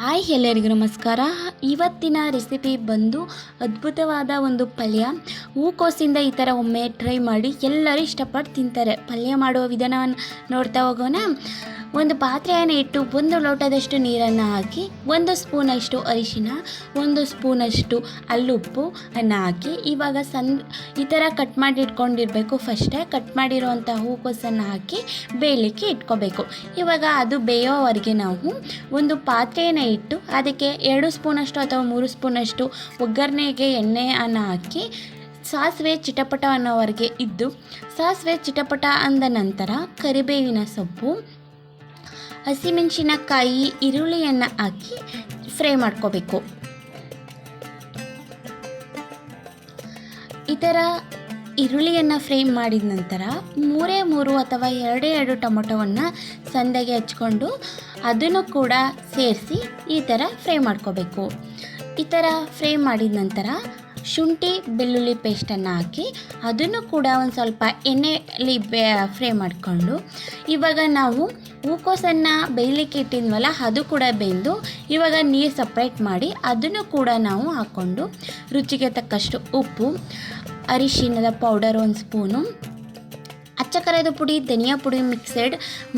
Hi ಎಲ್ಲರಿಗೂ ನಮಸ್ಕಾರ. ಇವತ್ತಿನ ರೆಸಿಪಿ ಬಂದು ಅದ್ಭುತವಾದ ಒಂದು ಪಲ್ಯ. ಹೂಕೋಸಿಂದ ಈ ಥರ ಒಮ್ಮೆ ಟ್ರೈ ಮಾಡಿ, ಎಲ್ಲರೂ ಇಷ್ಟಪಟ್ಟು ತಿಂತಾರೆ. ಪಲ್ಯ ಮಾಡುವ ವಿಧಾನವನ್ನು ನೋಡ್ತಾ ಹೋಗೋಣ. ಒಂದು ಪಾತ್ರೆಯನ್ನು ಇಟ್ಟು 1 ಲೋಟದಷ್ಟು ನೀರನ್ನು ಹಾಕಿ 1 ಸ್ಪೂನಷ್ಟು ಅರಿಶಿನ, 1 ಸ್ಪೂನಷ್ಟು ಹಲ್ಲುಪ್ಪು ಅನ್ನು ಹಾಕಿ ಇವಾಗ ಈ ಥರ ಕಟ್ ಮಾಡಿ ಇಟ್ಕೊಂಡಿರಬೇಕು. ಫಸ್ಟೇ ಕಟ್ ಮಾಡಿರೋವಂಥ ಹೂಕೋಸನ್ನು ಹಾಕಿ ಬೇಯಲಿಕ್ಕೆ ಇಟ್ಕೋಬೇಕು. ಇವಾಗ ಅದು ಬೇಯೋವರೆಗೆ ನಾವು ಒಂದು ಪಾತ್ರೆಯನ್ನು ಇಟ್ಟು ಅದಕ್ಕೆ 2 ಸ್ಪೂನಷ್ಟು ಅಥವಾ 3 ಸ್ಪೂನಷ್ಟು ಒಗ್ಗರಣೆಗೆ ಎಣ್ಣೆಯನ್ನು ಹಾಕಿ ಸಾಸಿವೆ ಚಿಟಪಟ ಅನ್ನೋವರೆಗೆ ಇದ್ದು, ಸಾಸಿವೆ ಚಿಟಪಟ ಅಂದ ನಂತರ ಕರಿಬೇವಿನ ಸೊಪ್ಪು, ಹಸಿಮೆಣಸಿನಕಾಯಿ, ಈರುಳ್ಳಿಯನ್ನು ಹಾಕಿ ಫ್ರೈ ಮಾಡ್ಕೋಬೇಕು. ಈ ಥರ ಈರುಳ್ಳಿಯನ್ನು ಫ್ರೈ ಮಾಡಿದ ನಂತರ 3 ಅಥವಾ 2 ಟೊಮೊಟೊವನ್ನು ಸಣ್ಣಗೆ ಹಚ್ಕೊಂಡು ಅದನ್ನು ಕೂಡ ಸೇರಿಸಿ ಈ ಥರ ಫ್ರೈ ಮಾಡ್ಕೋಬೇಕು. ಈ ಥರ ಫ್ರೈ ಮಾಡಿದ ನಂತರ ಶುಂಠಿ ಬೆಳ್ಳುಳ್ಳಿ ಪೇಸ್ಟನ್ನು ಹಾಕಿ ಅದನ್ನು ಕೂಡ ಒಂದು ಸ್ವಲ್ಪ ಎಣ್ಣೆಯಲ್ಲಿ ಫ್ರೈ ಮಾಡಿಕೊಂಡು, ಇವಾಗ ನಾವು ಹೂಕೋಸನ್ನು ಬೇಯಲಿಕ್ಕೆ ಇಟ್ಟಿದ್ವಲ್ಲ ಅದು ಕೂಡ ಬೆಂದು ಇವಾಗ ನೀರು ಸಪ್ರೇಟ್ ಮಾಡಿ ಅದನ್ನು ಕೂಡ ನಾವು ಹಾಕ್ಕೊಂಡು ರುಚಿಗೆ ತಕ್ಕಷ್ಟು ಉಪ್ಪು, ಅರಿಶಿಣದ ಪೌಡರ್ 1 ಸ್ಪೂನು, ಅಚ್ಚ ಖಾರದ ಪುಡಿ, ಧನಿಯಾ ಪುಡಿ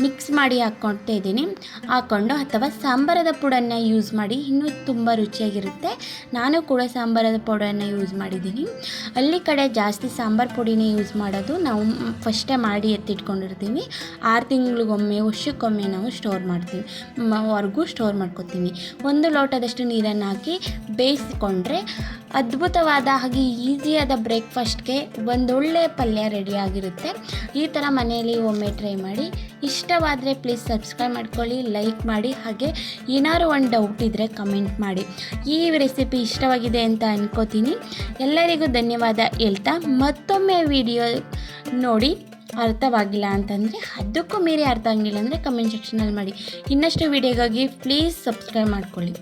ಮಿಕ್ಸ್ ಮಾಡಿ ಹಾಕ್ಕೊಳ್ತಾ ಇದ್ದೀನಿ. ಹಾಕ್ಕೊಂಡು ಅಥವಾ ಸಾಂಬಾರದ ಪುಡನ್ನು ಯೂಸ್ ಮಾಡಿ ಇನ್ನೂ ತುಂಬ ರುಚಿಯಾಗಿರುತ್ತೆ. ನಾನು ಕೂಡ ಸಾಂಬಾರದ ಪೌಡರನ್ನು ಯೂಸ್ ಮಾಡಿದ್ದೀನಿ. ಹಳ್ಳಿ ಕಡೆ ಜಾಸ್ತಿ ಸಾಂಬಾರು ಪುಡಿನೇ ಯೂಸ್ ಮಾಡೋದು. ನಾವು ಫಸ್ಟೇ ಮಾಡಿ ಎತ್ತಿಟ್ಕೊಂಡಿರ್ತೀವಿ. 6 ತಿಂಗಳಿಗೊಮ್ಮೆ, ವರ್ಷಕ್ಕೊಮ್ಮೆ ನಾವು ಸ್ಟೋರ್ ಮಾಡ್ತೀವಿ, ಸ್ಟೋರ್ ಮಾಡ್ಕೊತೀವಿ. 1 ಲೋಟದಷ್ಟು ನೀರನ್ನು ಹಾಕಿ ಬೇಯಿಸ್ಕೊಂಡ್ರೆ ಅದ್ಭುತವಾದ ಹಾಗೆ ಈಸಿಯಾದ ಬ್ರೇಕ್ಫಾಸ್ಟ್ಗೆ ಒಂದೊಳ್ಳೆ ಪಲ್ಯ ರೆಡಿಯಾಗಿರುತ್ತೆ. ಈ ಥರ ಮನೆಯಲ್ಲಿ ಒಮ್ಮೆ ಟ್ರೈ ಮಾಡಿ. ಇಷ್ಟವಾದರೆ ಪ್ಲೀಸ್ ಸಬ್ಸ್ಕ್ರೈಬ್ ಮಾಡ್ಕೊಳ್ಳಿ, ಲೈಕ್ ಮಾಡಿ, ಹಾಗೆ ಏನಾದ್ರು ಒಂದು ಡೌಟ್ ಇದ್ದರೆ ಕಮೆಂಟ್ ಮಾಡಿ. ಈ ರೆಸಿಪಿ ಇಷ್ಟವಾಗಿದೆ ಅಂತ ಅನ್ಕೋತೀನಿ. ಎಲ್ಲರಿಗೂ ಧನ್ಯವಾದ ಹೇಳ್ತಾ, ಮತ್ತೊಮ್ಮೆ ವಿಡಿಯೋ ನೋಡಿ ಅರ್ಥವಾಗಿಲ್ಲ ಅಂತಂದರೆ, ಅದಕ್ಕೂ ಮೀರಿ ಅರ್ಥ ಆಗಿಲ್ಲ ಅಂದರೆ ಕಮೆಂಟ್ ಸೆಕ್ಷನಲ್ಲಿ ಮಾಡಿ. ಇನ್ನಷ್ಟು ವಿಡಿಯೋಗಾಗಿ ಪ್ಲೀಸ್ ಸಬ್ಸ್ಕ್ರೈಬ್ ಮಾಡ್ಕೊಳ್ಳಿ.